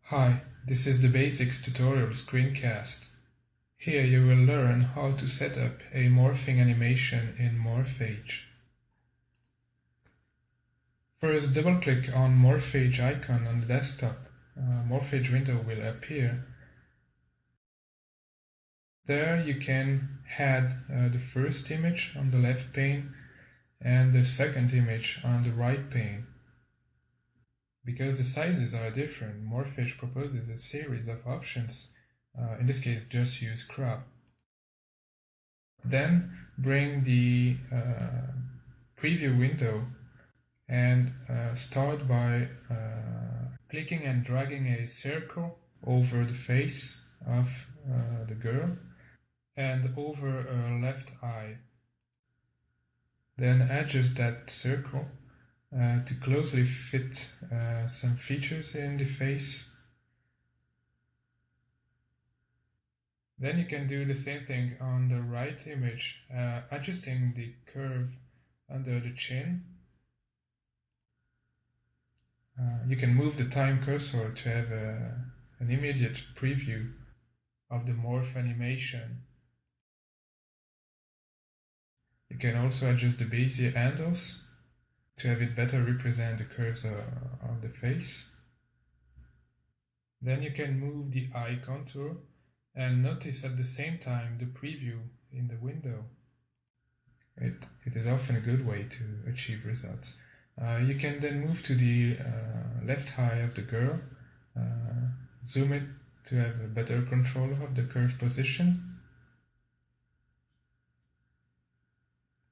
Hi, this is the Basics tutorial screencast. Here you will learn how to set up a morphing animation in Morph Age. First, double-click on Morph Age icon on the desktop. Morph Age window will appear. There you can add the first image on the left pane and the second image on the right pane. Because the sizes are different, Morph Age proposes a series of options. In this case, just use crop. Then bring the preview window and start by clicking and dragging a circle over the face of the girl and over her left eye. Then adjust that circle to closely fit some features in the face. Then you can do the same thing on the right image, adjusting the curve under the chin. You can move the time cursor to have an immediate preview of the morph animation. You can also adjust the Bezier handles to have it better represent the curves of the face. Then you can move the eye contour and notice at the same time the preview in the window. It is often a good way to achieve results. You can then move to the left eye of the girl, zoom it to have a better control of the curve position.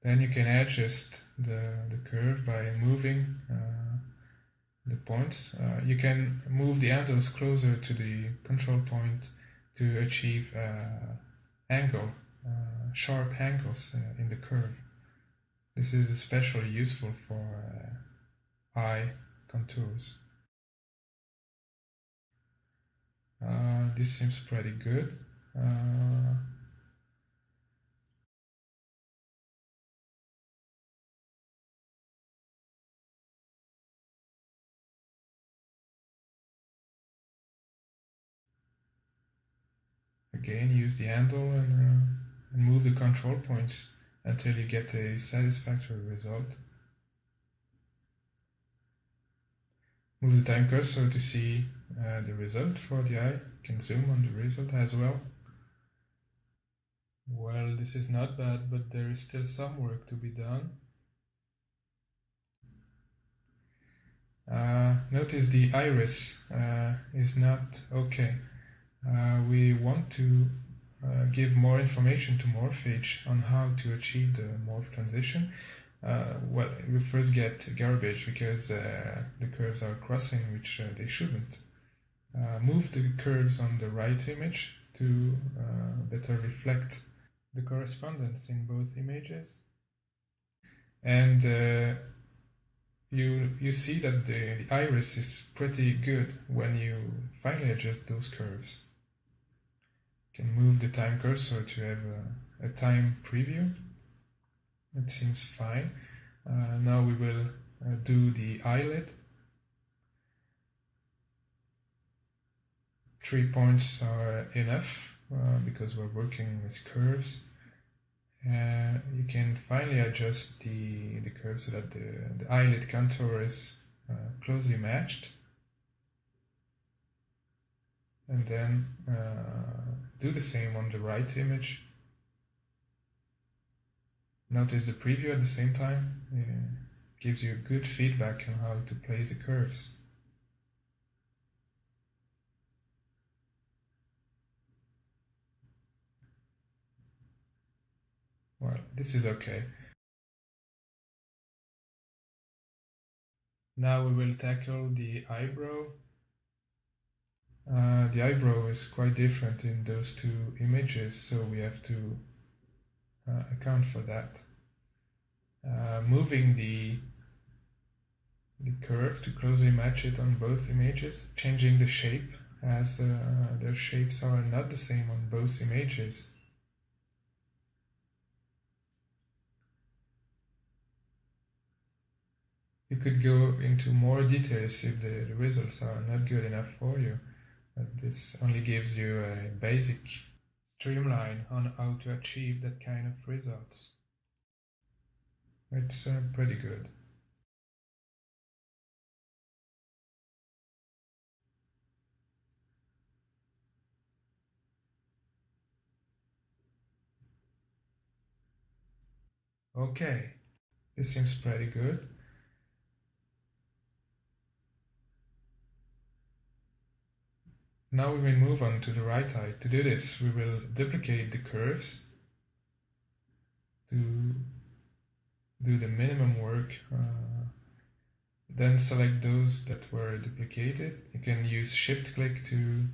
Then you can adjust the curve by moving the points. You can move the handles closer to the control point to achieve sharp angles in the curve. This is especially useful for eye contours. This seems pretty good. Again, use the handle and move the control points until you get a satisfactory result. Move the time cursor to see the result for the eye. You can zoom on the result as well. Well, this is not bad, but there is still some work to be done. Notice the iris is not okay. We want to give more information to Morph Age on how to achieve the morph transition. Well, we first get garbage because the curves are crossing, which they shouldn't. Move the curves on the right image to better reflect the correspondence in both images. And you see that the iris is pretty good when you finally adjust those curves. You can move the time cursor to have a time preview. It seems fine. Now we will do the eyelid. 3 points are enough because we're working with curves. You can finally adjust the curve so that the eyelid contour is closely matched. And then do the same on the right image. Notice the preview at the same time. It gives you good feedback on how to place the curves. Well, this is okay. Now we will tackle the eyebrow. The eyebrow is quite different in those two images, so we have to account for that. Moving the curve to closely match it on both images, changing the shape as their shapes are not the same on both images. You could go into more details if the results are not good enough for you. But this only gives you a basic streamline on how to achieve that kind of results. It's pretty good. Okay, this seems pretty good. Now we will move on to the right eye. To do this, we will duplicate the curves to do the minimum work. Then select those that were duplicated. You can use shift click to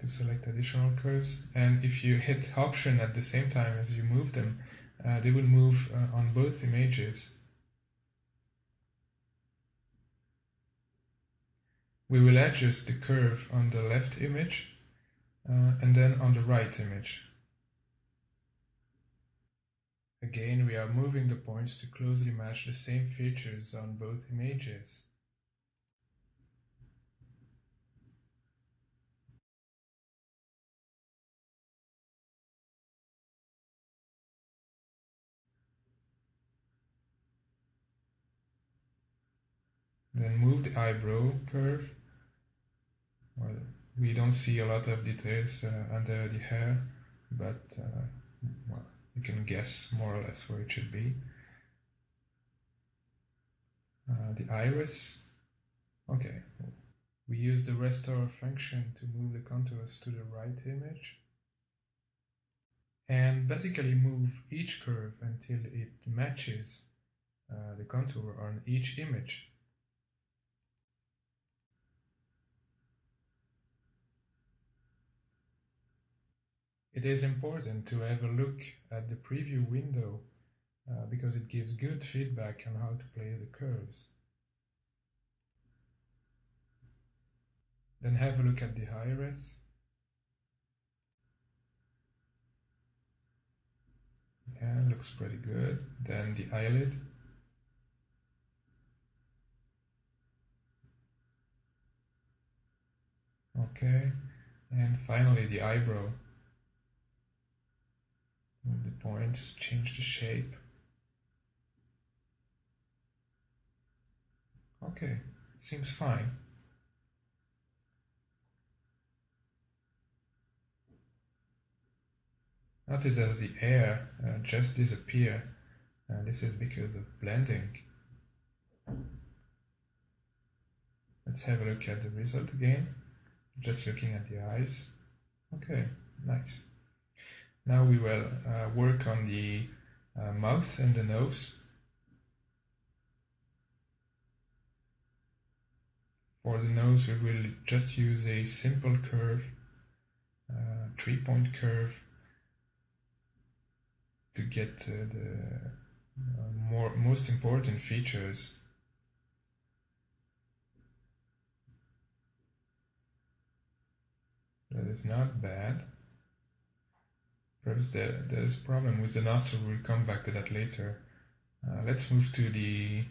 select additional curves. And if you hit Option at the same time as you move them, they will move on both images. We will adjust the curve on the left image and then on the right image. Again, we are moving the points to closely match the same features on both images. Then move the eyebrow curve. Well, we don't see a lot of details under the hair, but well, you can guess more or less where it should be. The iris. Okay, we use the restore function to move the contours to the right image. And basically move each curve until it matches the contour on each image. It is important to have a look at the preview window because it gives good feedback on how to place the curves. Then have a look at the iris. Yeah, looks pretty good. Then the eyelid. Okay, and finally the eyebrow. Move the points, change the shape. Okay, seems fine. Notice as the hair just disappear. This is because of blending. Let's have a look at the result again. Just looking at the eyes. Okay, nice. Now we will work on the mouth and the nose. For the nose, we will just use a simple curve, 3-point curve, to get the most important features. That is not bad. Perhaps there's a problem with the nostril. We'll come back to that later. Let's move to the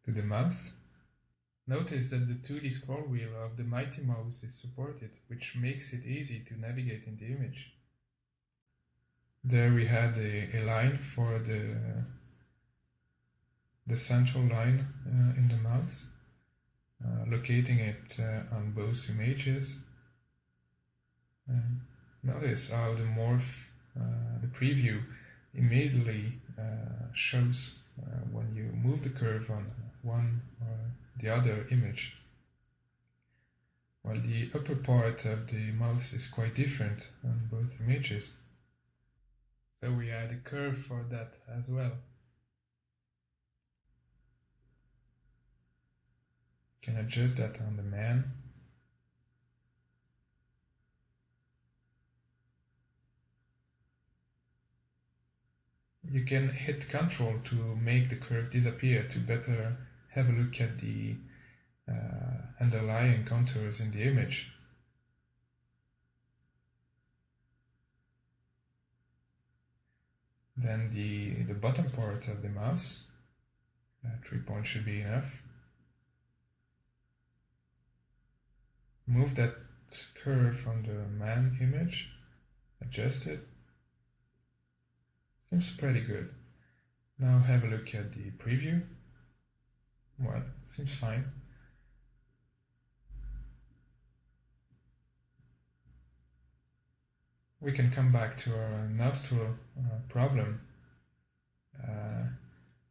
mouth. Notice that the 2D scroll wheel of the Mighty Mouse is supported, which makes it easy to navigate in the image. There we had a line for the central line in the mouth, locating it on both images. Notice how the morph, the preview, immediately shows when you move the curve on one or the other image. While the upper part of the mouth is quite different on both images. So we add a curve for that as well. You can adjust that on the man. You can hit Ctrl to make the curve disappear to better have a look at the underlying contours in the image. Then the bottom part of the mouse, 3 points should be enough. move that curve on the man image, adjust it. Seems pretty good. Now have a look at the preview. Well, seems fine. We can come back to our nostril problem.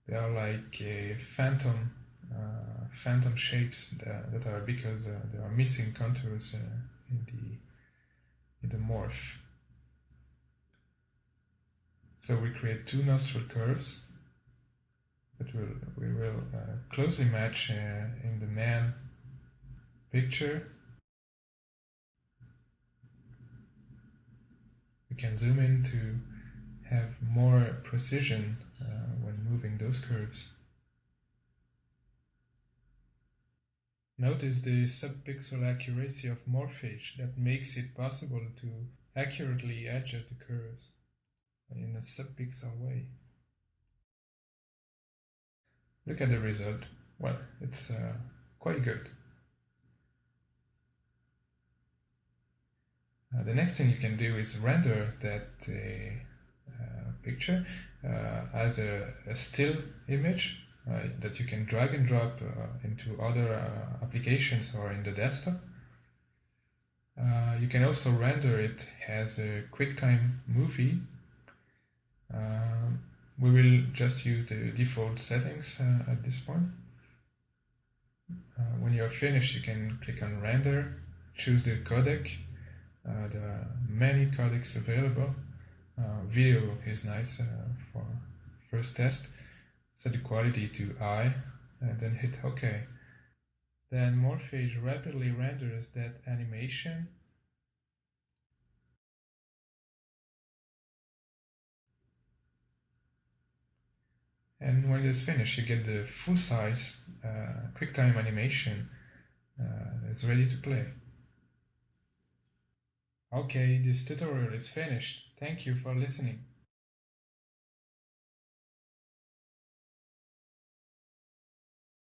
They are like a phantom shapes that are because there are missing contours in the morph. So we create two nostril curves that we will closely match in the man picture. We can zoom in to have more precision when moving those curves. Notice the subpixel accuracy of Morph Age that makes it possible to accurately adjust the curves in a subpixel way. Look at the result. Well, it's quite good. The next thing you can do is render that picture as a still image that you can drag and drop into other applications or in the desktop. You can also render it as a QuickTime movie. We will just use the default settings at this point. When you're finished, you can click on render, choose the codec. There are many codecs available. Video is nice for first test. Set the quality to high and then hit OK. Then Morph Age rapidly renders that animation. And when it's finished, you get the full size QuickTime animation that's ready to play. Okay, this tutorial is finished. Thank you for listening.